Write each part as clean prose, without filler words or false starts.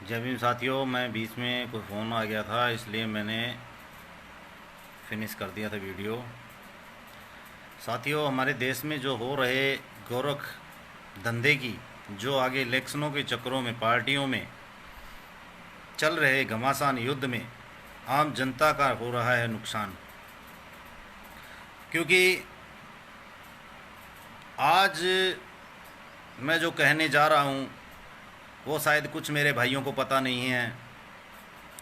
जब भी साथियों, मैं बीच में कोई फ़ोन आ गया था इसलिए मैंने फिनिश कर दिया था वीडियो। साथियों, हमारे देश में जो हो रहे गोरख धंधे की, जो आगे इलेक्शनों के चक्करों में पार्टियों में चल रहे घमासान युद्ध में आम जनता का हो रहा है नुकसान। क्योंकि आज मैं जो कहने जा रहा हूँ वो शायद कुछ मेरे भाइयों को पता नहीं है,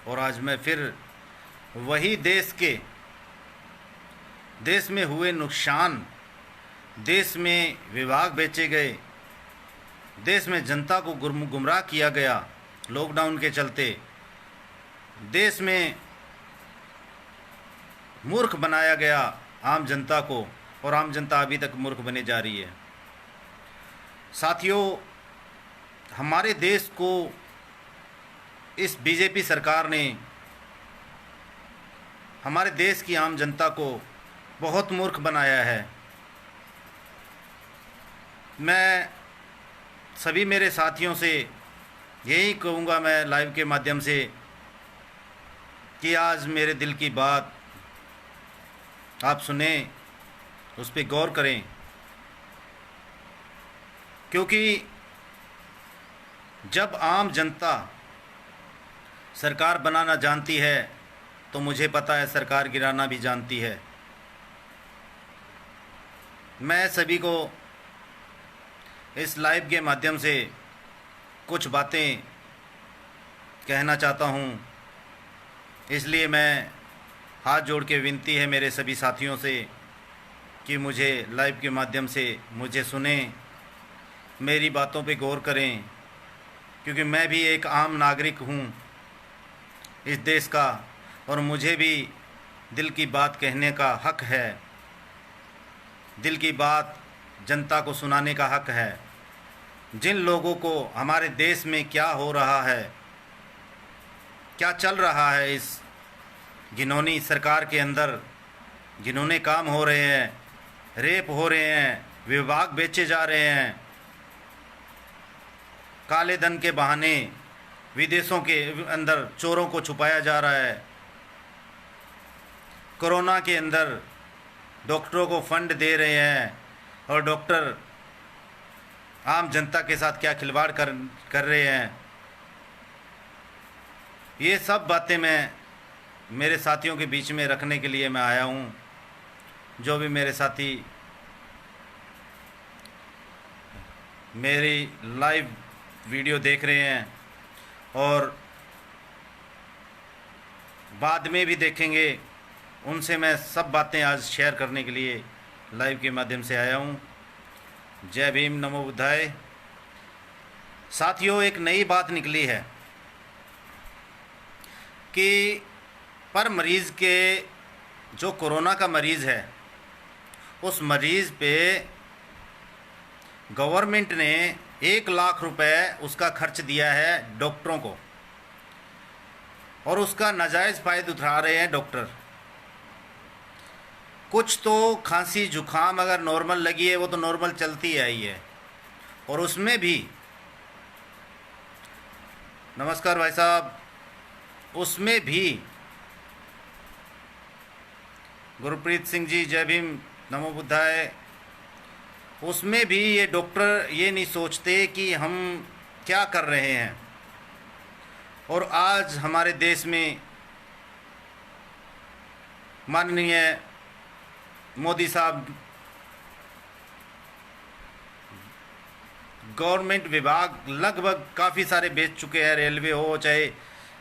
और आज मैं फिर वही देश में हुए नुकसान, देश में विभाग बेचे गए, देश में जनता को गुमराह किया गया लॉकडाउन के चलते, देश में मूर्ख बनाया गया आम जनता को, और आम जनता अभी तक मूर्ख बने जा रही है। साथियों, हमारे देश को इस बीजेपी सरकार ने हमारे देश की आम जनता को बहुत मूर्ख बनाया है। मैं सभी मेरे साथियों से यही कहूँगा, मैं लाइव के माध्यम से, कि आज मेरे दिल की बात आप सुने, उस पर गौर करें। क्योंकि जब आम जनता सरकार बनाना जानती है तो मुझे पता है सरकार गिराना भी जानती है। मैं सभी को इस लाइव के माध्यम से कुछ बातें कहना चाहता हूँ, इसलिए मैं हाथ जोड़ के विनती है मेरे सभी साथियों से कि मुझे लाइव के माध्यम से मुझे सुने, मेरी बातों पे गौर करें। क्योंकि मैं भी एक आम नागरिक हूँ इस देश का, और मुझे भी दिल की बात कहने का हक है, दिल की बात जनता को सुनाने का हक है। जिन लोगों को हमारे देश में क्या हो रहा है, क्या चल रहा है इस घिनौनी सरकार के अंदर, घिनौने काम हो रहे हैं, रेप हो रहे हैं, विभाग बेचे जा रहे हैं, काले धन के बहाने विदेशों के अंदर चोरों को छुपाया जा रहा है, कोरोना के अंदर डॉक्टरों को फंड दे रहे हैं, और डॉक्टर आम जनता के साथ क्या खिलवाड़ कर रहे हैं। ये सब बातें मैं मेरे साथियों के बीच में रखने के लिए मैं आया हूँ। जो भी मेरे साथी मेरी लाइव वीडियो देख रहे हैं और बाद में भी देखेंगे, उनसे मैं सब बातें आज शेयर करने के लिए लाइव के माध्यम से आया हूँ। जय भीम, नमो बुद्धाय। साथियों, एक नई बात निकली है कि पर मरीज़ के, जो कोरोना का मरीज़ है, उस मरीज़ पे गवर्नमेंट ने 1 लाख रुपए उसका खर्च दिया है डॉक्टरों को, और उसका नाजायज़ फ़ायदा उठा रहे हैं डॉक्टर। कुछ तो खांसी जुखाम अगर नॉर्मल लगी है वो तो नॉर्मल चलती आई है, और उसमें भी, नमस्कार भाई साहब, उसमें भी गुरप्रीत सिंह जी, जय भीम, नमो बुद्धाय। उसमें भी ये डॉक्टर ये नहीं सोचते कि हम क्या कर रहे हैं। और आज हमारे देश में माननीय मोदी साहब गवर्नमेंट विभाग लगभग काफ़ी सारे बेच चुके हैं, रेलवे हो चाहे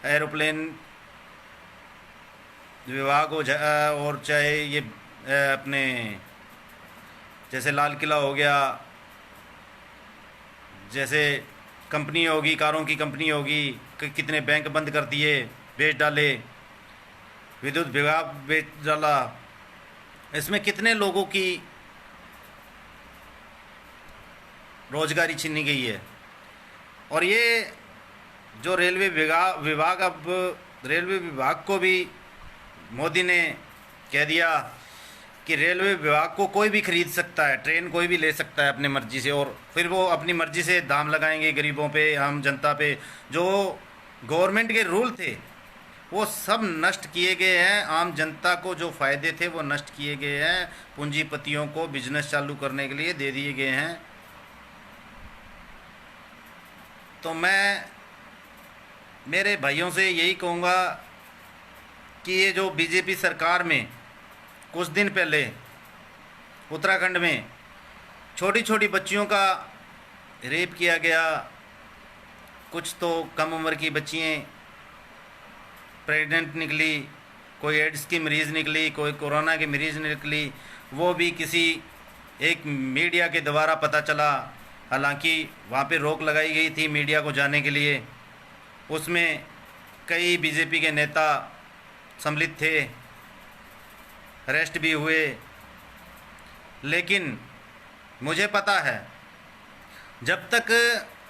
एरोप्लेन विभाग हो, और चाहे ये अपने जैसे लाल किला हो गया, जैसे कंपनी होगी, कारों की कंपनी होगी, कितने बैंक बंद कर दिए, बेच डाले, विद्युत विभाग बेच डाला। इसमें कितने लोगों की रोजगारी छीनी गई है। और ये जो रेलवे विभाग अब रेलवे विभाग को भी मोदी ने कह दिया कि रेलवे विभाग को कोई भी खरीद सकता है, ट्रेन कोई भी ले सकता है अपने मर्जी से, और फिर वो अपनी मर्जी से दाम लगाएंगे गरीबों पे, आम जनता पे। जो गवर्नमेंट के रूल थे वो सब नष्ट किए गए हैं। आम जनता को जो फ़ायदे थे वो नष्ट किए गए हैं। पूंजीपतियों को बिजनेस चालू करने के लिए दे दिए गए हैं। तो मैं मेरे भाइयों से यही कहूँगा कि ये जो बीजेपी सरकार में कुछ दिन पहले उत्तराखंड में छोटी छोटी बच्चियों का रेप किया गया, कुछ तो कम उम्र की बच्चियाँ प्रेग्नेंट निकली, कोई एड्स की मरीज़ निकली, कोई कोरोना की मरीज़ निकली, वो भी किसी एक मीडिया के द्वारा पता चला। हालांकि वहाँ पे रोक लगाई गई थी मीडिया को जाने के लिए। उसमें कई बीजेपी के नेता सम्मिलित थे, अरेस्ट भी हुए। लेकिन मुझे पता है जब तक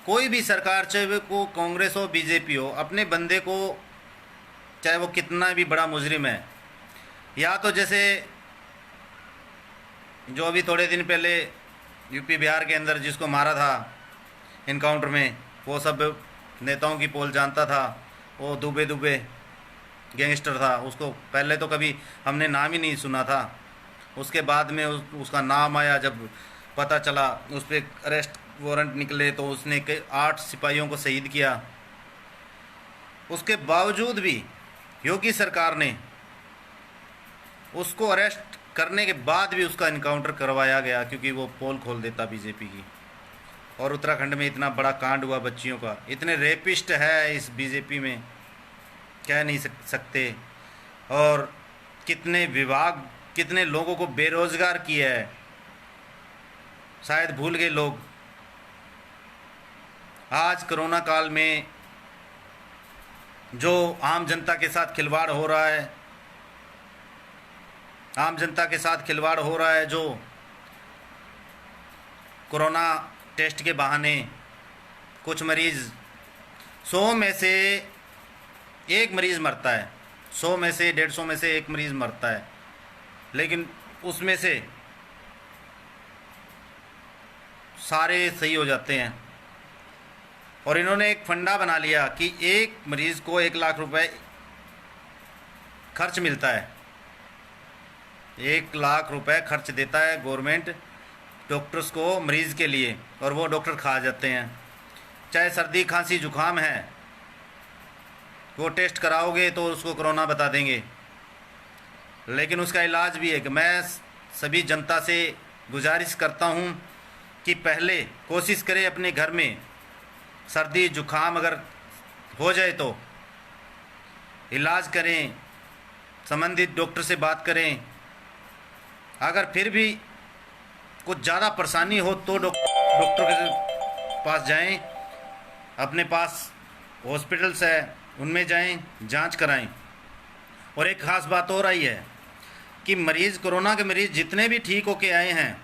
कोई भी सरकार, चाहे वो कांग्रेस हो बीजेपी हो, अपने बंदे को, चाहे वो कितना भी बड़ा मुजरिम है, या तो जैसे जो अभी थोड़े दिन पहले यूपी बिहार के अंदर जिसको मारा था इनकाउंटर में, वो सब नेताओं की पोल जानता था, वो दुबे दुबे गैंगस्टर था। उसको पहले तो कभी हमने नाम ही नहीं सुना था। उसके बाद में उसका नाम आया, जब पता चला, उस पर अरेस्ट वारंट निकले, तो उसने 8 सिपाहियों को शहीद किया। उसके बावजूद भी योगी सरकार ने उसको अरेस्ट करने के बाद भी उसका इनकाउंटर करवाया गया, क्योंकि वो पोल खोल देता बीजेपी की। और उत्तराखंड में इतना बड़ा कांड हुआ बच्चियों का, इतने रेपिस्ट है इस बीजेपी में, कह नहीं सकते। और कितने विभाग, कितने लोगों को बेरोजगार किया है, शायद भूल गए लोग। आज कोरोना काल में जो आम जनता के साथ खिलवाड़ हो रहा है, आम जनता के साथ खिलवाड़ हो रहा है, जो कोरोना टेस्ट के बहाने कुछ मरीज़, 100 में से 1 मरीज़ मरता है, 100 में से 150 में से 1 मरीज़ मरता है, लेकिन उसमें से सारे सही हो जाते हैं। और इन्होंने एक फंडा बना लिया कि एक मरीज़ को 1 लाख रुपए खर्च मिलता है। 1 लाख रुपए खर्च देता है गवर्नमेंट डॉक्टर्स को मरीज़ के लिए, और वो डॉक्टर खा जाते हैं। चाहे सर्दी खांसी जुकाम है, वो टेस्ट कराओगे तो उसको कोरोना बता देंगे, लेकिन उसका इलाज भी है। कि मैं सभी जनता से गुजारिश करता हूँ कि पहले कोशिश करें अपने घर में सर्दी जुकाम अगर हो जाए तो इलाज करें, संबंधित डॉक्टर से बात करें। अगर फिर भी कुछ ज़्यादा परेशानी हो तो डॉक्टर के पास जाएं, अपने पास हॉस्पिटल्स है उनमें जाएं, जांच कराएं। और एक ख़ास बात और आई है कि मरीज़, कोरोना के मरीज़ जितने भी ठीक होके आए हैं,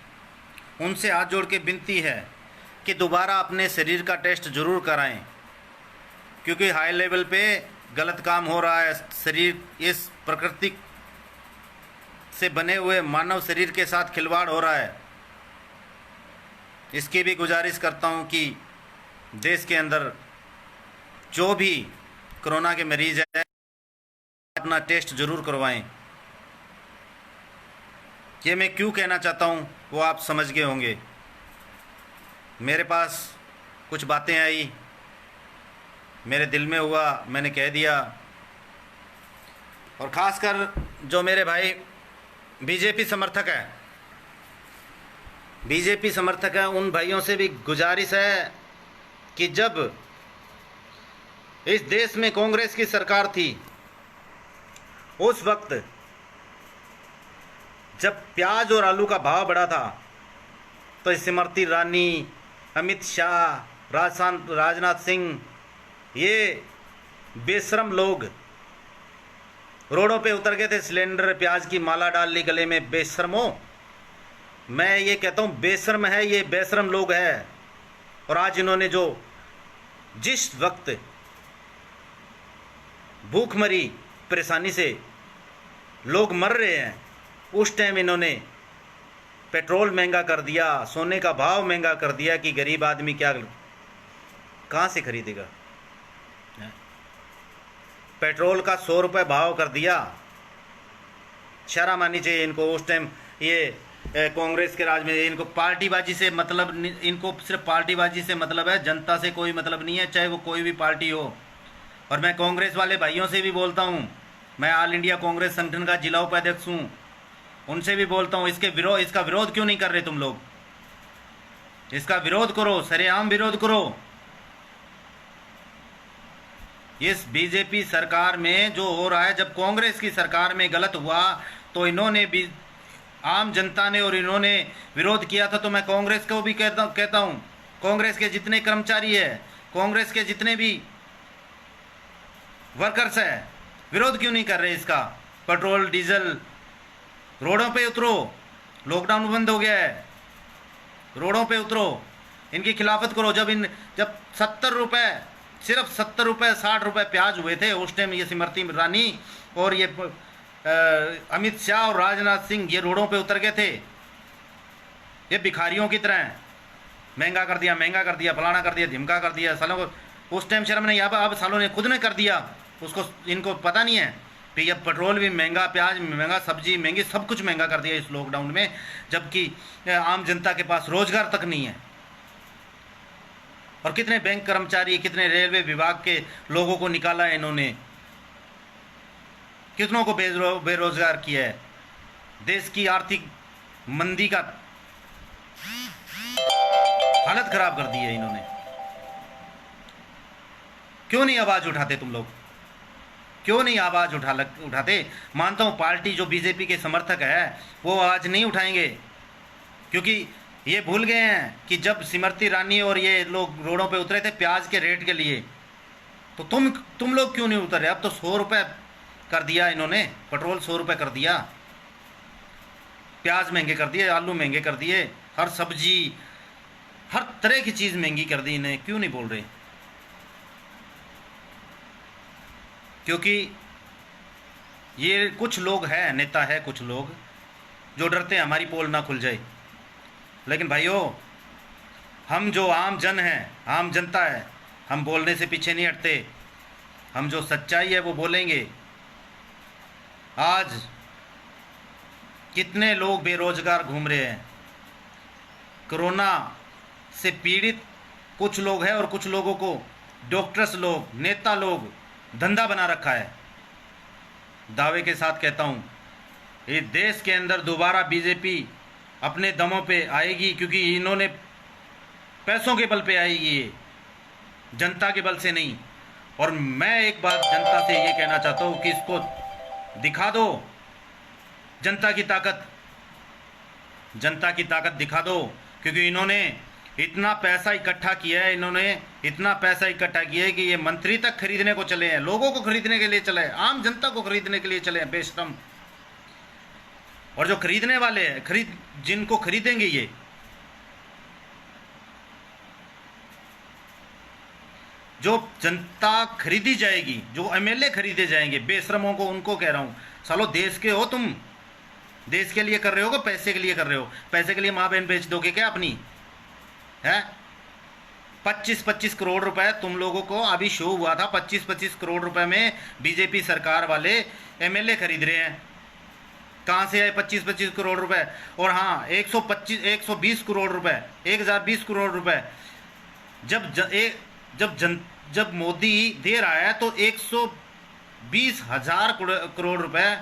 उनसे हाथ जोड़ के विनती है कि दोबारा अपने शरीर का टेस्ट ज़रूर कराएं, क्योंकि हाई लेवल पे गलत काम हो रहा है। शरीर, इस प्रकृति से बने हुए मानव शरीर के साथ खिलवाड़ हो रहा है। इसकी भी गुजारिश करता हूं कि देश के अंदर जो भी कोरोना के मरीज़ हैं अपना टेस्ट ज़रूर करवाएं। ये मैं क्यों कहना चाहता हूं वो आप समझ गए होंगे। मेरे पास कुछ बातें आई, मेरे दिल में हुआ, मैंने कह दिया। और ख़ासकर जो मेरे भाई बीजेपी समर्थक है, बीजेपी समर्थक है, उन भाइयों से भी गुजारिश है कि जब इस देश में कांग्रेस की सरकार थी, उस वक्त जब प्याज और आलू का भाव बढ़ा था, तो स्मृति ईरानी, अमित शाह, राजनाथ सिंह, ये बेशरम लोग रोडों पे उतर गए थे, सिलेंडर प्याज की माला डाल ली गले में। बेशरमो, मैं ये कहता हूँ बेशर्म है, ये बेशरम लोग हैं। और आज इन्होंने जो जिस वक्त भूखमरी परेशानी से लोग मर रहे हैं, उस टाइम इन्होंने पेट्रोल महंगा कर दिया, सोने का भाव महंगा कर दिया कि गरीब आदमी क्या, कहाँ से खरीदेगा। पेट्रोल का 100 रुपये भाव कर दिया। शर्म आनी चाहिए इनको। उस टाइम ये कांग्रेस के राज में इनको पार्टीबाजी से मतलब, इनको सिर्फ पार्टीबाजी से मतलब है, जनता से कोई मतलब नहीं है, चाहे वो कोई भी पार्टी हो। और मैं कांग्रेस वाले भाइयों से भी बोलता हूँ, मैं ऑल इंडिया कांग्रेस संगठन का जिला उपाध्यक्ष हूँ, उनसे भी बोलता हूँ, इसका विरोध क्यों नहीं कर रहे तुम लोग? इसका विरोध करो, सरेआम विरोध करो। इस बीजेपी सरकार में जो हो रहा है, जब कांग्रेस की सरकार में गलत हुआ तो इन्होंने भी, आम जनता ने और इन्होंने विरोध किया था। तो मैं कांग्रेस को भी कहता हूँ, कांग्रेस के जितने कर्मचारी है, कांग्रेस के जितने भी वर्कर्स है, विरोध क्यों नहीं कर रहे इसका? पेट्रोल डीजल, रोडों पे उतरो, लॉकडाउन बंद हो गया है, रोडों पे उतरो, इनकी खिलाफत करो। जब 70 रुपये, सिर्फ 70 रुपये 60 रुपये प्याज हुए थे उस टाइम, ये स्मृति ईरानी और ये अमित शाह और राजनाथ सिंह ये रोडों पे उतर गए थे, ये भिखारियों की तरह महंगा कर दिया, फलाना कर दिया, धिमका कर दिया। सालों को उस टाइम शर्म नहीं, अब सालों ने खुद ने कर दिया उसको। इनको पता नहीं है कि अब पेट्रोल भी महंगा, प्याज महंगा, सब्जी महंगी, सब कुछ महंगा कर दिया इस लॉकडाउन में, जबकि आम जनता के पास रोजगार तक नहीं है। और कितने बैंक कर्मचारी, कितने रेलवे विभाग के लोगों को निकाला है इन्होंने, कितनों को बेरोजगार किया है। देश की आर्थिक मंदी का हालत खराब कर दी है इन्होंने। क्यों नहीं आवाज उठाते तुम लोग? क्यों नहीं आवाज उठाते? मानता हूं पार्टी जो बीजेपी के समर्थक है वो आवाज नहीं उठाएंगे, क्योंकि ये भूल गए हैं कि जब स्मृति ईरानी और ये लोग रोडों पे उतरे थे प्याज के रेट के लिए, तो तुम लोग क्यों नहीं उतरे? अब तो 100 रुपये कर दिया इन्होंने, पेट्रोल 100 रुपये कर दिया, प्याज महंगे कर दिए, आलू महंगे कर दिए, हर सब्जी, हर तरह की चीज़ महंगी कर दी इन्हें। क्यों नहीं बोल रहे? क्योंकि ये कुछ लोग हैं, नेता है कुछ लोग जो डरते हैं हमारी पोल ना खुल जाए। लेकिन भाइयों, हम जो आम जन हैं, आम जनता है, हम बोलने से पीछे नहीं हटते। हम जो सच्चाई है वो बोलेंगे। आज कितने लोग बेरोजगार घूम रहे हैं, कोरोना से पीड़ित कुछ लोग हैं, और कुछ लोगों को डॉक्टर्स लोग, नेता लोग धंधा बना रखा है। दावे के साथ कहता हूँ, इस देश के अंदर दोबारा बीजेपी अपने दमों पे आएगी, क्योंकि इन्होंने पैसों के बल पे आएगी, ये जनता के बल से नहीं। और मैं एक बात जनता से ये कहना चाहता हूँ कि इसको दिखा दो जनता की ताकत, जनता की ताकत दिखा दो, क्योंकि इन्होंने इतना पैसा इकट्ठा किया है, इन्होंने इतना पैसा इकट्ठा किया है कि ये मंत्री तक खरीदने को चले हैं, लोगों को खरीदने के लिए चले हैं, आम जनता को खरीदने के लिए चले हैं बेशरम। और जो खरीदने वाले हैं, जिनको खरीदेंगे ये, जो जनता खरीदी जाएगी, जो एमएलए खरीदे जाएंगे बेशरमों को, उनको कह रहा हूं, सालो देश के हो तुम, देश के लिए कर रहे हो कि पैसे के लिए कर रहे हो? पैसे के लिए माँ बहन बेच दोगे क्या अपनी? है 25-25 करोड़ रुपए तुम लोगों को अभी शो हुआ था, 25-25 करोड़ रुपए में बीजेपी सरकार वाले एमएलए खरीद रहे हैं। कहाँ से आए 25-25 करोड़ रुपए? और हाँ, 120 करोड़ रुपए, 1020 करोड़ रुपए जब मोदी दे रहा है तो 120,000 करोड़ रुपए,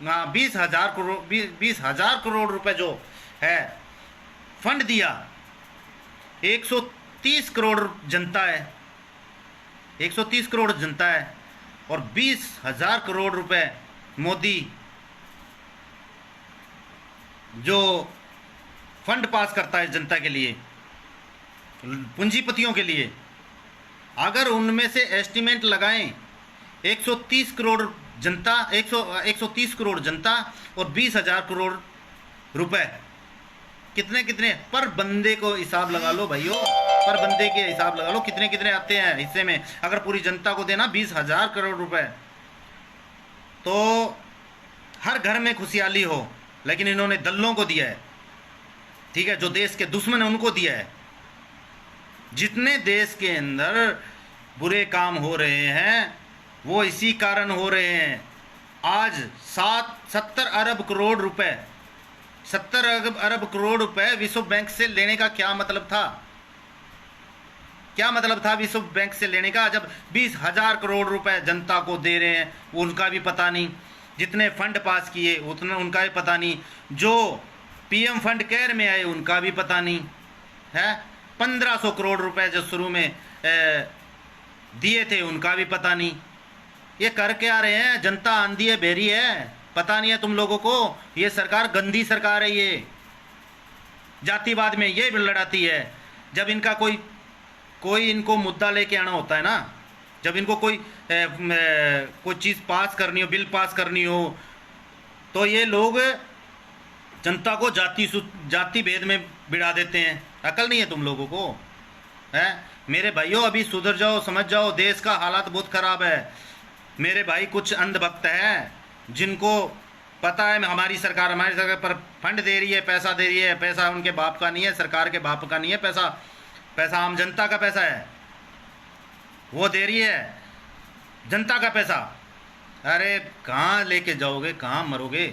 20,000 करोड़ रुपए जो है फंड दिया। 130 करोड़ जनता है, 130 करोड़ जनता है, और 20,000 करोड़ रुपए मोदी जो फंड पास करता है जनता के लिए, पूंजीपतियों के लिए। अगर उनमें से एस्टिमेट लगाएं 130 करोड़ जनता, 130 करोड़ जनता और 20,000 करोड़ रुपए, कितने कितने पर बंदे को हिसाब लगा लो भाइयों, पर बंदे के हिसाब लगा लो कितने कितने आते हैं हिस्से में। अगर पूरी जनता को देना 20,000 करोड़ रुपए तो हर घर में खुशहाली हो। लेकिन इन्होंने दल्लों को दिया है, ठीक है, जो देश के दुश्मन है उनको दिया है। जितने देश के अंदर बुरे काम हो रहे हैं वो इसी कारण हो रहे हैं। आज 70 अरब करोड़ रुपए विश्व बैंक से लेने का क्या मतलब था? क्या मतलब था विश्व बैंक से लेने का, जब 20,000 करोड़ रुपए जनता को दे रहे हैं? उनका भी पता नहीं। जितने फंड पास किए उतना उनका भी पता नहीं। जो पीएम फंड केयर में आए उनका भी पता नहीं है। 1500 करोड़ रुपए जो शुरू में दिए थे उनका भी पता नहीं। ये कर क्या रहे हैं? जनता आंधी है, बेरी है, पता नहीं है तुम लोगों को। ये सरकार गंदी सरकार है। ये जातिवाद में ये लड़ाती है। जब इनका कोई इनको मुद्दा लेके आना होता है ना, जब इनको कोई चीज़ पास करनी हो, बिल पास करनी हो, तो ये लोग जनता को जाति भेद में बिड़ा देते हैं। अकल नहीं है तुम लोगों को, है? मेरे भाइयों, अभी सुधर जाओ, समझ जाओ, देश का हालात बहुत ख़राब है। मेरे भाई कुछ अंधभक्त हैं जिनको पता है हमारी सरकार पर फंड दे रही है, पैसा दे रही है। पैसा उनके बाप का नहीं है, सरकार के बाप का नहीं है। पैसा आम जनता का पैसा है, वो दे रही है, जनता का पैसा। अरे कहाँ लेके जाओगे, कहाँ मरोगे?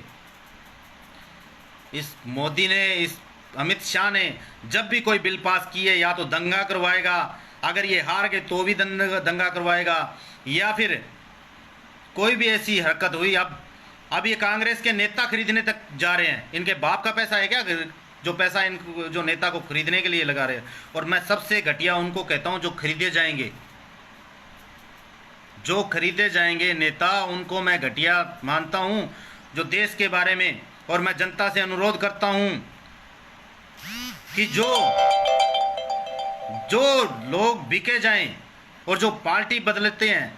इस मोदी ने, इस अमित शाह ने जब भी कोई बिल पास किए, या तो दंगा करवाएगा, अगर ये हार गए तो भी दंगा करवाएगा, या फिर कोई भी ऐसी हरकत हुई। अब ये कांग्रेस के नेता खरीदने तक जा रहे हैं। इनके बाप का पैसा है क्या जो पैसा जो नेता को खरीदने के लिए लगा रहे हैं? और मैं सबसे घटिया उनको कहता हूं जो खरीदे जाएंगे नेता, उनको मैं घटिया मानता हूं, जो देश के बारे में। और मैं जनता से अनुरोध करता हूं कि जो लोग बिके जाएं और जो पार्टी बदलते हैं,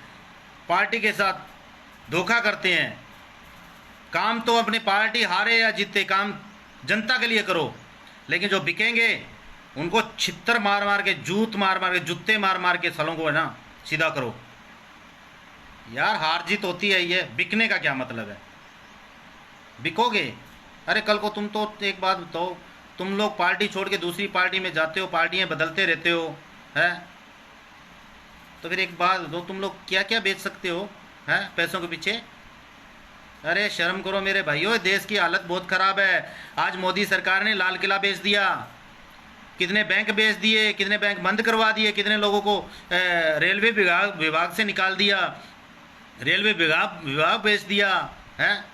पार्टी के साथ धोखा करते हैं, काम तो अपनी पार्टी हारे या जीते, काम जनता के लिए करो। लेकिन जो बिकेंगे उनको छित्तर मार मार के, जूत मार मार के, जूते मार मार के सलों को है ना सीधा करो। यार हार जीत होती है, ये बिकने का क्या मतलब है? बिकोगे? अरे कल को तुम तो, एक बात बताओ, तुम लोग पार्टी छोड़ के दूसरी पार्टी में जाते हो, पार्टियां बदलते रहते हो, है? तो फिर एक बात दो, तुम लोग क्या क्या बेच सकते हो, है, पैसों के पीछे? अरे शर्म करो मेरे भाइयों, देश की हालत बहुत ख़राब है। आज मोदी सरकार ने लाल किला बेच दिया, कितने बैंक बेच दिए, कितने बैंक बंद करवा दिए, कितने लोगों को रेलवे विभाग से निकाल दिया, रेलवे विभाग बेच दिया, है,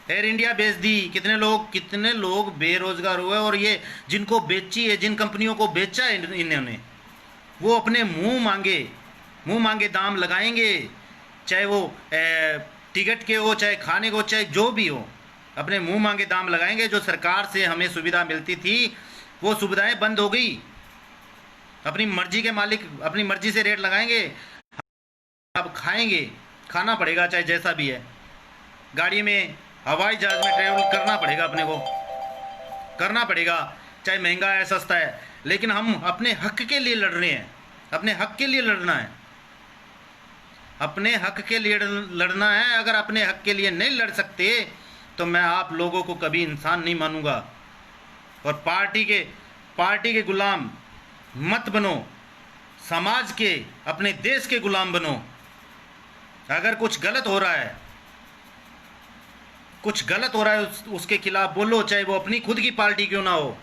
एयर इंडिया बेच दी। कितने लोग बेरोजगार हुए। और ये जिनको बेची है, जिन कंपनियों को बेचा है इन्होंने, वो अपने मुंह मांगे दाम लगाएंगे, चाहे वो टिकट के हो, चाहे खाने को, चाहे जो भी हो, अपने मुंह मांगे दाम लगाएंगे। जो सरकार से हमें सुविधा मिलती थी वो सुविधाएं बंद हो गई। अपनी मर्जी के मालिक अपनी मर्जी से रेट लगाएंगे। अब खाना पड़ेगा, चाहे जैसा भी है। गाड़ी में, हवाई जहाज में ट्रेवल करना पड़ेगा, अपने को करना पड़ेगा, चाहे महंगा है सस्ता है। लेकिन हम अपने हक के लिए लड़ रहे हैं, अपने हक के लिए लड़ना है, अपने हक के लिए लड़ना है। अगर अपने हक के लिए नहीं लड़ सकते तो मैं आप लोगों को कभी इंसान नहीं मानूंगा। और पार्टी के गुलाम मत बनो, समाज के, अपने देश के गुलाम बनो। अगर कुछ गलत हो रहा है उसके खिलाफ बोलो, चाहे वो अपनी खुद की पार्टी क्यों ना हो।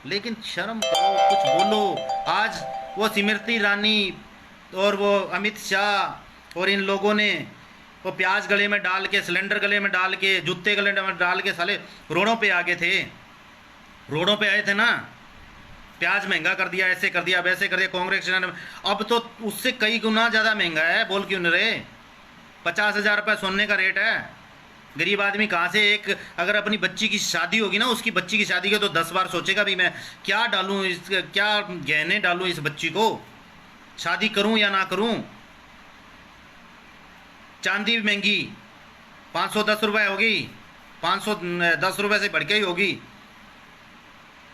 लेकिन शर्म करो, कुछ बोलो। आज वो स्मृति ईरानी और वो अमित शाह और इन लोगों ने वो प्याज गले में डाल के, सिलेंडर गले में डाल के, जूते गले में डाल के साले रोडों पे आए थे ना। प्याज महंगा कर दिया, ऐसे कर दिया, वैसे कर दिया कांग्रेस ने। अब तो उससे कई गुना ज़्यादा महंगा है, बोल क्यों नहीं रहे? 50,000 रुपये सोने का रेट है। गरीब आदमी कहाँ से अगर अपनी बच्ची की शादी होगी ना, उसकी बच्ची की शादी के तो 10 बार सोचेगा भी मैं क्या डालूँ, क्या गहने डालूँ इस बच्ची को, शादी करूं या ना करूं। चांदी भी महंगी, 510 रुपये होगी, 510 रुपये से बढ़ के ही होगी।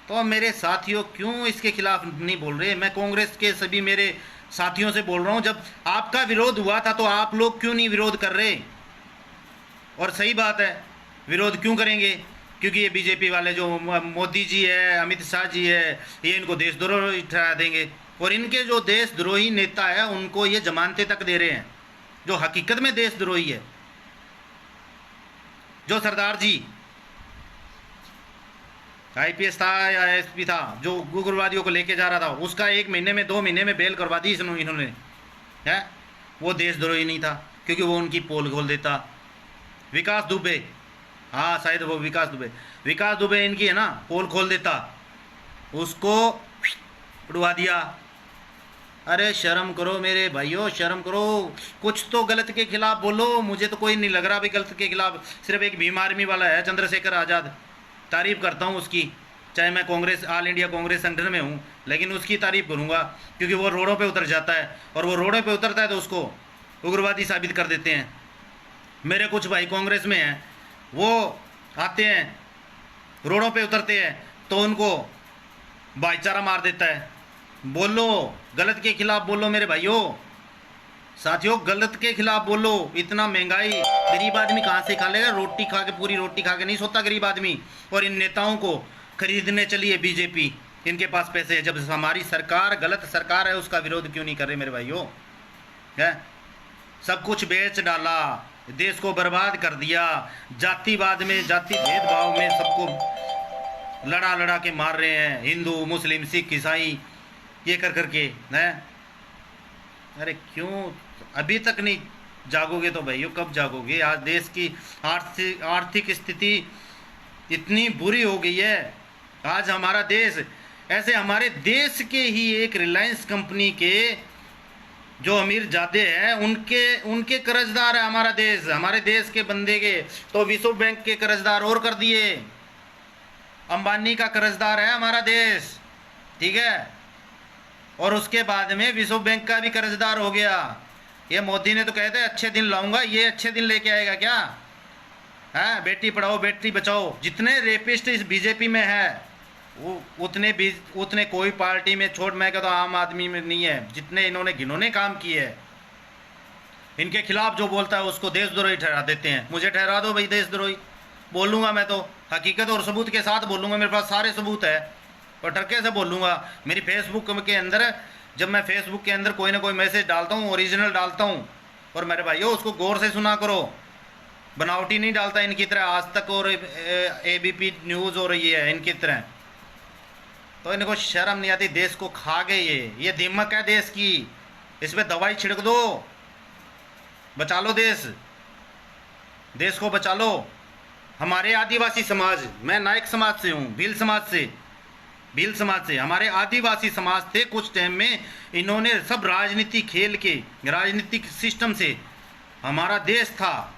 तो मेरे साथियों, क्यों इसके खिलाफ नहीं बोल रहे? मैं कांग्रेस के सभी मेरे साथियों से बोल रहा हूं, जब आपका विरोध हुआ था तो आप लोग क्यों नहीं विरोध कर रहे? और सही बात है, विरोध क्यों करेंगे? क्योंकि ये बीजेपी वाले जो मोदी जी है, अमित शाह जी है, ये इनको देशद्रोही ठहरा देंगे। और इनके जो देशद्रोही नेता है उनको ये जमानतें तक दे रहे हैं। जो हकीकत में देशद्रोही है। जो सरदार जी आईपीएस था या एसपी था, जो उग्रवादियों को लेके जा रहा था, उसका 1 महीने में 2 महीने में बेल करवा दी इन्होंने, है वो देशद्रोही नहीं था, क्योंकि वो उनकी पोल खोल देता। विकास दुबे, हाँ शायद वो विकास दुबे इनकी है ना, पोल खोल देता, उसको उड़वा दिया। अरे शर्म करो मेरे भाइयों, शर्म करो, कुछ तो गलत के खिलाफ बोलो। मुझे तो कोई नहीं लग रहा भी गलत के खिलाफ, सिर्फ एक भीम आर्मी वाला है चंद्रशेखर आज़ाद, तारीफ करता हूँ उसकी, चाहे मैं कांग्रेस ऑल इंडिया कांग्रेस संगठन में हूँ, लेकिन उसकी तारीफ करूँगा क्योंकि वो रोडों पे उतर जाता है, और वो रोडों पे उतरता है तो उसको उग्रवादी साबित कर देते हैं। मेरे कुछ भाई कांग्रेस में हैं, वो आते हैं रोडों पे उतरते हैं तो उनको भाईचारा मार देता है। बोलो, गलत के खिलाफ बोलो मेरे भाइयों, साथियों, गलत के खिलाफ बोलो। इतना महंगाई गरीब आदमी कहाँ से खा लेगा? रोटी खा के, पूरी रोटी खा के नहीं सोता गरीब आदमी। और इन नेताओं को खरीदने चलिए बीजेपी, इनके पास पैसे है। जब हमारी सरकार गलत सरकार है, उसका विरोध क्यों नहीं कर रहे मेरे भाइयों? है सब कुछ बेच डाला, देश को बर्बाद कर दिया, जातिवाद में, जाति भेदभाव में सबको लड़ा लड़ा के मार रहे हैं, हिंदू मुस्लिम सिख ईसाई ये कर करके है। अरे क्यों अभी तक नहीं जागोगे तो भाइयों कब जागोगे? आज देश की आर्थिक स्थिति इतनी बुरी हो गई है। आज हमारा देश, ऐसे हमारे देश के ही एक रिलायंस कंपनी के जो अमीर जादे हैं, उनके कर्जदार है हमारा देश। हमारे देश के बंदे के तो विश्व बैंक के कर्जदार और कर दिए, अंबानी का कर्जदार है हमारा देश, ठीक है। और उसके बाद में विश्व बैंक का भी कर्जदार हो गया। ये मोदी ने तो कहते हैं अच्छे दिन लाऊंगा, ये अच्छे दिन लेके आएगा क्या? है बेटी पढ़ाओ बेटी बचाओ। जितने रेपिस्ट इस बीजेपी में है वो उतने कोई पार्टी में, छोड़ मैं कहता आम आदमी में नहीं है। जितने इन्होंने घिनौने काम किए हैं, इनके खिलाफ जो बोलता है उसको देशद्रोही ठहरा देते हैं। मुझे ठहरा दो भाई देशद्रोही, बोलूँगा मैं तो हकीकत और सबूत के साथ बोलूँगा, मेरे पास सारे सबूत है और टरके से बोलूँगा। मेरी फेसबुक के अंदर, जब मैं फेसबुक के अंदर कोई ना कोई मैसेज डालता हूँ, ओरिजिनल डालता हूँ, और मेरे भाइयों उसको गौर से सुना करो, बनावटी नहीं डालता इनकी तरह, आज तक और एबीपी न्यूज़ और ये है इनकी तरह। तो इनको शर्म नहीं आती? देश को खा गए ये दिमक है देश की, इस पर दवाई छिड़क दो, बचा लो देश को बचा लो। हमारे आदिवासी समाज, मैं नायक समाज से हूँ, भील समाज से हमारे आदिवासी समाज थे। कुछ टाइम में इन्होंने सब राजनीति खेल के, राजनीतिक सिस्टम से, हमारा देश था,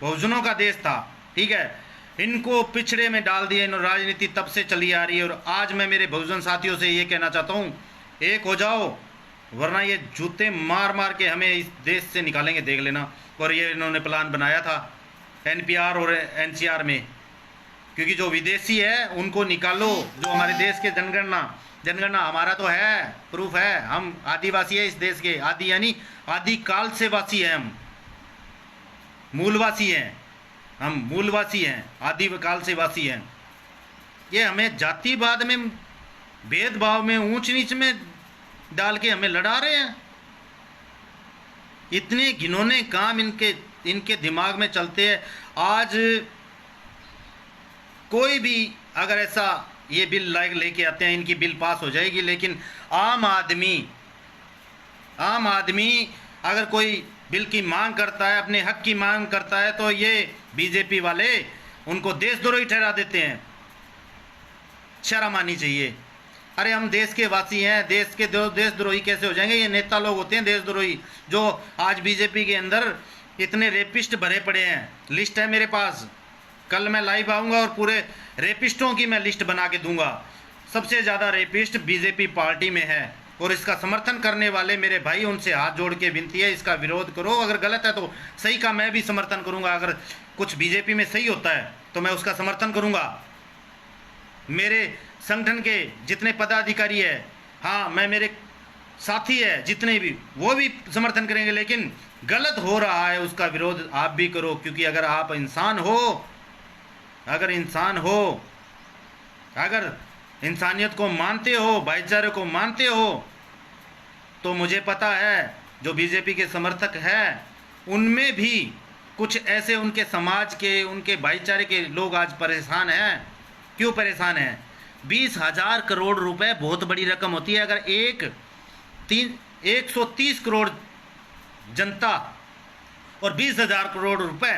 बहुजनों का देश था, ठीक है, इनको पिछड़े में डाल दिया इन्होंने। राजनीति तब से चली आ रही है। और आज मैं मेरे बहुजन साथियों से ये कहना चाहता हूँ, एक हो जाओ, वरना ये जूते मार मार के हमें इस देश से निकालेंगे, देख लेना। और ये इन्होंने प्लान बनाया था एनपीआर और एनसीआर में, क्योंकि जो विदेशी है उनको निकालो। जो हमारे देश के जनगणना हमारा तो है, प्रूफ है, हम आदिवासी है इस देश के, आदि यानी आदि काल से वासी है, हम मूलवासी हैं, आदि काल से वासी हैं। ये हमें जातिवाद में, भेदभाव में, ऊंच नीच में डाल के हमें लड़ा रहे हैं। इतने घिनौने काम इनके दिमाग में चलते हैं। आज कोई भी अगर ऐसा ये बिल लेके आते हैं, इनकी बिल पास हो जाएगी, लेकिन आम आदमी अगर कोई बिल की मांग करता है, अपने हक की मांग करता है, तो ये बीजेपी वाले उनको देशद्रोही ठहरा देते हैं। शर्म आनी चाहिए। अरे हम देश के वासी हैं, देश के देशद्रोही कैसे हो जाएंगे? ये नेता लोग होते हैं देशद्रोही, जो आज बीजेपी के अंदर इतने रेपिस्ट भरे पड़े हैं। लिस्ट है मेरे पास, कल मैं लाइव आऊँगा और पूरे रेपिस्टों की मैं लिस्ट बना के दूंगा। सबसे ज़्यादा रेपिस्ट बीजेपी पार्टी में है, और इसका समर्थन करने वाले मेरे भाई, उनसे हाथ जोड़ के विनती है, इसका विरोध करो। अगर गलत है तो सही का मैं भी समर्थन करूंगा। अगर कुछ बीजेपी में सही होता है तो मैं उसका समर्थन करूंगा। मेरे संगठन के जितने पदाधिकारी है, हाँ, मैं मेरे साथी है जितने भी, वो भी समर्थन करेंगे। लेकिन गलत हो रहा है उसका विरोध आप भी करो, क्योंकि अगर आप इंसान हो, अगर इंसानियत को मानते हो, भाईचारे को मानते हो, तो मुझे पता है जो बीजेपी के समर्थक हैं, उनमें भी कुछ ऐसे उनके समाज के, उनके भाईचारे के लोग आज परेशान हैं। क्यों परेशान हैं? 20,000 करोड़ रुपए बहुत बड़ी रकम होती है। अगर 130 करोड़ जनता और 20,000 करोड़ रुपए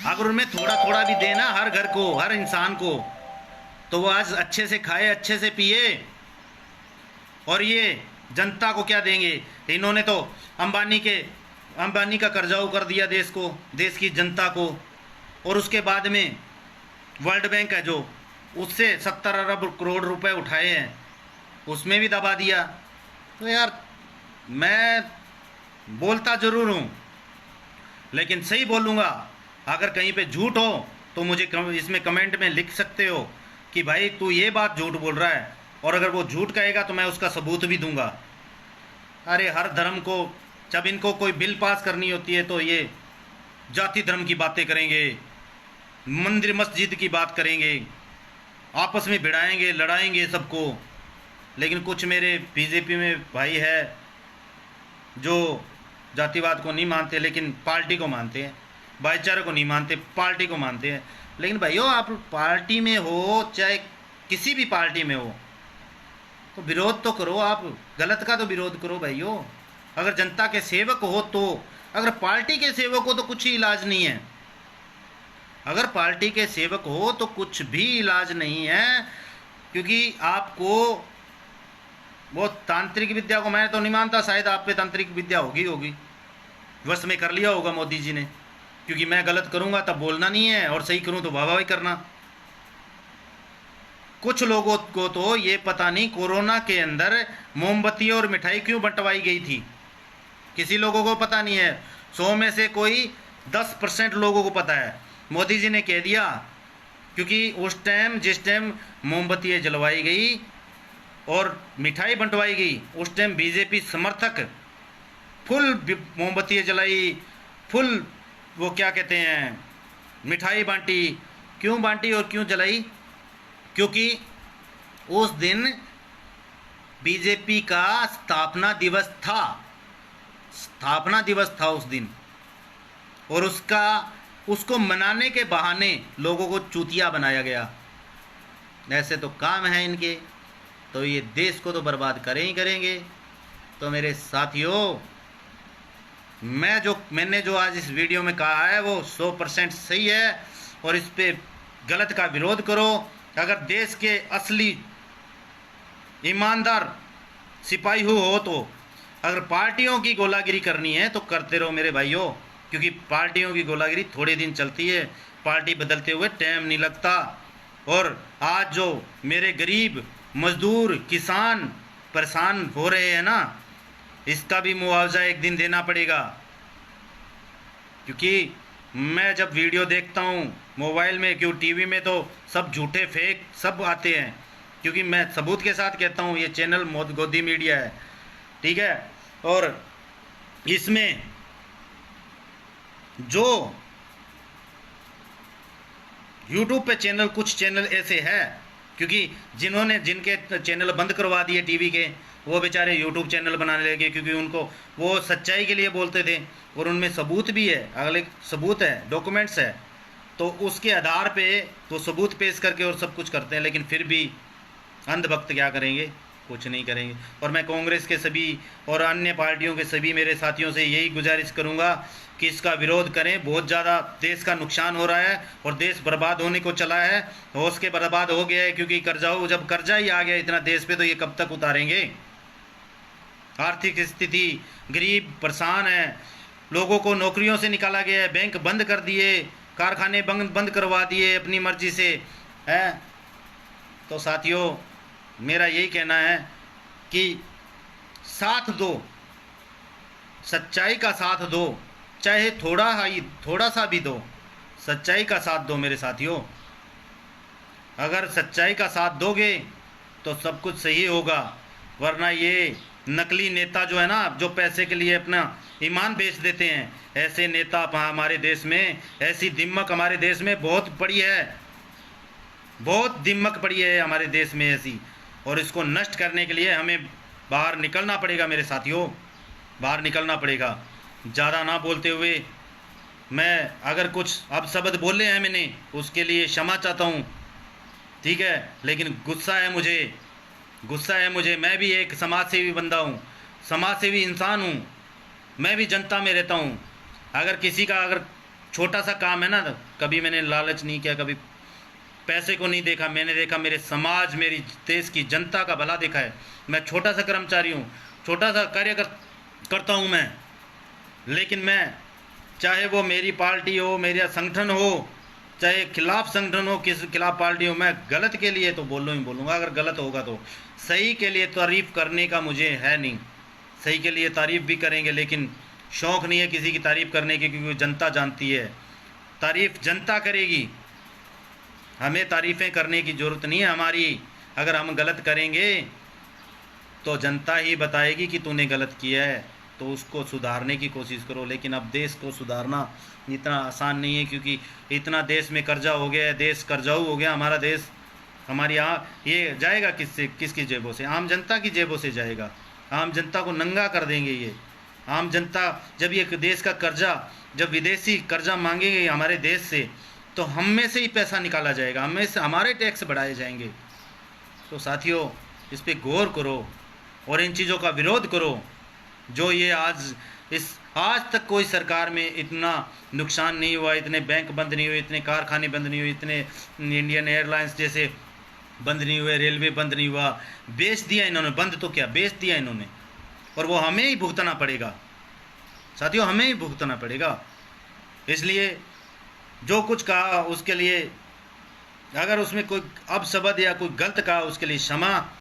अगर उनमें थोड़ा थोड़ा भी देना हर घर को, हर इंसान को, तो वो आज अच्छे से खाए, अच्छे से पिए। और ये जनता को क्या देंगे? इन्होंने तो अंबानी का कर्जा कर दिया देश को, देश की जनता को। और उसके बाद में वर्ल्ड बैंक है जो, उससे 70 अरब करोड़ रुपए उठाए हैं, उसमें भी दबा दिया। तो यार मैं बोलता ज़रूर हूँ, लेकिन सही बोलूँगा। अगर कहीं पे झूठ हो तो मुझे इसमें कमेंट में लिख सकते हो कि भाई तू ये बात झूठ बोल रहा है, और अगर वो झूठ कहेगा तो मैं उसका सबूत भी दूंगा। अरे हर धर्म को, जब इनको कोई बिल पास करनी होती है तो ये जाति धर्म की बातें करेंगे, मंदिर मस्जिद की बात करेंगे, आपस में भिड़ाएंगे, लड़ाएंगे सबको। लेकिन कुछ मेरे बीजेपी में भाई है जो जातिवाद को नहीं मानते, लेकिन पार्टी को मानते हैं, भाईचारे को नहीं मानते, पार्टी को मानते हैं। लेकिन भाइयों, आप पार्टी में हो, चाहे किसी भी पार्टी में हो, तो विरोध तो करो। आप गलत का तो विरोध करो भाइयों। अगर जनता के सेवक हो तो, अगर पार्टी के सेवक हो तो कुछ ही इलाज नहीं है। अगर पार्टी के सेवक हो तो कुछ भी इलाज नहीं है, क्योंकि आपको वो तांत्रिक विद्या को, मैं तो नहीं मानता, शायद आप पे तांत्रिक विद्या होगी, वश में कर लिया होगा मोदी जी ने। क्योंकि मैं गलत करूंगा तब बोलना नहीं है, और सही करूं तो वाहवाही करना। कुछ लोगों को तो ये पता नहीं कोरोना के अंदर मोमबत्ती और मिठाई क्यों बंटवाई गई थी, किसी लोगों को पता नहीं है। 100 में से कोई 10% लोगों को पता है। मोदी जी ने कह दिया, क्योंकि उस टाइम, जिस टाइम मोमबत्ती जलवाई गई और मिठाई बंटवाई गई, उस टाइम बीजेपी समर्थक फुल मोमबत्ती जलाई, फुल वो क्या कहते हैं, मिठाई बांटी। क्यों बांटी और क्यों जलाई? क्योंकि उस दिन बीजेपी का स्थापना दिवस था उस दिन, और उसको मनाने के बहाने लोगों को चूतिया बनाया गया। ऐसे तो काम है इनके, तो ये देश को तो बर्बाद करें ही करेंगे। तो मेरे साथियों, मैंने जो आज इस वीडियो में कहा है वो 100% सही है, और इस पे गलत का विरोध करो। अगर देश के असली ईमानदार सिपाही हो तो, अगर पार्टियों की गोलागिरी करनी है तो करते रहो मेरे भाइयों, क्योंकि पार्टियों की गोलागिरी थोड़े दिन चलती है, पार्टी बदलते हुए टाइम नहीं लगता। और आज जो मेरे गरीब मजदूर किसान परेशान हो रहे हैं ना, इसका भी मुआवजा एक दिन देना पड़ेगा। क्योंकि मैं जब वीडियो देखता हूँ मोबाइल में, क्यों टीवी में तो सब झूठे फेक सब आते हैं। क्योंकि मैं सबूत के साथ कहता हूँ, ये चैनल गोदी मीडिया है, ठीक है। और इसमें जो YouTube पे चैनल, कुछ चैनल ऐसे हैं, क्योंकि जिनके चैनल बंद करवा दिए टीवी के, वो बेचारे YouTube चैनल बनाने लगे, क्योंकि उनको वो सच्चाई के लिए बोलते थे, और उनमें सबूत भी है, अगले सबूत है, डॉक्यूमेंट्स है, तो उसके आधार पे तो सबूत पेश करके और सब कुछ करते हैं। लेकिन फिर भी अंधभक्त क्या करेंगे? कुछ नहीं करेंगे। और मैं कांग्रेस के सभी और अन्य पार्टियों के सभी मेरे साथियों से यही गुजारिश करूंगा कि इसका विरोध करें। बहुत ज़्यादा देश का नुकसान हो रहा है, और देश बर्बाद होने को चला है, होश के बर्बाद हो गया है। क्योंकि जब कर्जा ही आ गया इतना देश पे, तो ये कब तक उतारेंगे? आर्थिक स्थिति, गरीब परेशान है, लोगों को नौकरियों से निकाला गया है, बैंक बंद कर दिए, कारखाने बंद करवा दिए अपनी मर्जी से है। तो साथियों, मेरा यही कहना है कि साथ दो, सच्चाई का साथ दो, चाहे थोड़ा सा भी दो, सच्चाई का साथ दो मेरे साथियों। अगर सच्चाई का साथ दोगे तो सब कुछ सही होगा। वरना ये नकली नेता जो है ना, जो पैसे के लिए अपना ईमान बेच देते हैं, ऐसे नेता हमारे देश में, ऐसी दिम्मक हमारे देश में बहुत पड़ी है, बहुत दिम्मक पड़ी है हमारे देश में ऐसी। और इसको नष्ट करने के लिए हमें बाहर निकलना पड़ेगा मेरे साथियों। बाहर निकलना पड़ेगा। ज़्यादा ना बोलते हुए मैं अगर कुछ अब शब्द बोले हैं मैंने उसके लिए क्षमा चाहता हूँ, ठीक है। लेकिन गुस्सा है मुझे, मैं भी एक समाज सेवी बंदा हूँ, समाज सेवी इंसान हूँ, मैं भी जनता में रहता हूँ। अगर किसी का अगर छोटा सा काम है ना, तो कभी मैंने लालच नहीं किया, कभी पैसे को नहीं देखा, मैंने देखा मेरे समाज, मेरी देश की जनता का भला देखा है। मैं छोटा सा कर्मचारी हूँ, छोटा सा कार्य करता हूँ मैं, लेकिन मैं चाहे वो मेरी पार्टी हो, मेरा संगठन हो, चाहे खिलाफ संगठन हो, किस खिलाफ पार्टी हो, मैं गलत के लिए तो बोलूँगा। अगर गलत होगा तो सही के लिए तारीफ़ करने का मुझे है नहीं, सही के लिए तारीफ़ भी करेंगे, लेकिन शौक़ नहीं है किसी की तारीफ़ करने की, क्योंकि जनता जानती है, तारीफ़ जनता करेगी, हमें तारीफ़ें करने की ज़रूरत नहीं है हमारी। अगर हम गलत करेंगे तो जनता ही बताएगी कि तूने गलत किया है, तो उसको सुधारने की कोशिश करो। लेकिन अब देश को सुधारना इतना आसान नहीं है, क्योंकि इतना देश में कर्जा हो गया है, देश कर्जाऊ हो गया हमारा देश। हमारी ये जाएगा किसकी जेबों से? आम जनता की जेबों से जाएगा। आम जनता को नंगा कर देंगे ये आम जनता। जब ये देश का कर्जा, जब विदेशी कर्जा मांगेंगे हमारे देश से, तो हम में से ही पैसा निकाला जाएगा, हम में से हमारे टैक्स बढ़ाए जाएंगे। तो साथियों, इस पर गौर करो और इन चीज़ों का विरोध करो। जो ये आज तक कोई सरकार में इतना नुकसान नहीं हुआ, इतने बैंक बंद नहीं हुए, इतने कारखाने बंद नहीं हुए, इतने इंडियन एयरलाइंस जैसे बंद नहीं हुए, रेलवे बंद नहीं हुआ। बेच दिया इन्होंने, बंद तो क्या, बेच दिया इन्होंने, और वो हमें ही भुगतना पड़ेगा साथियों, हमें ही भुगतना पड़ेगा। इसलिए जो कुछ कहा उसके लिए, अगर उसमें कोई अपशब्द या कोई गलत कहा, उसके लिए क्षमा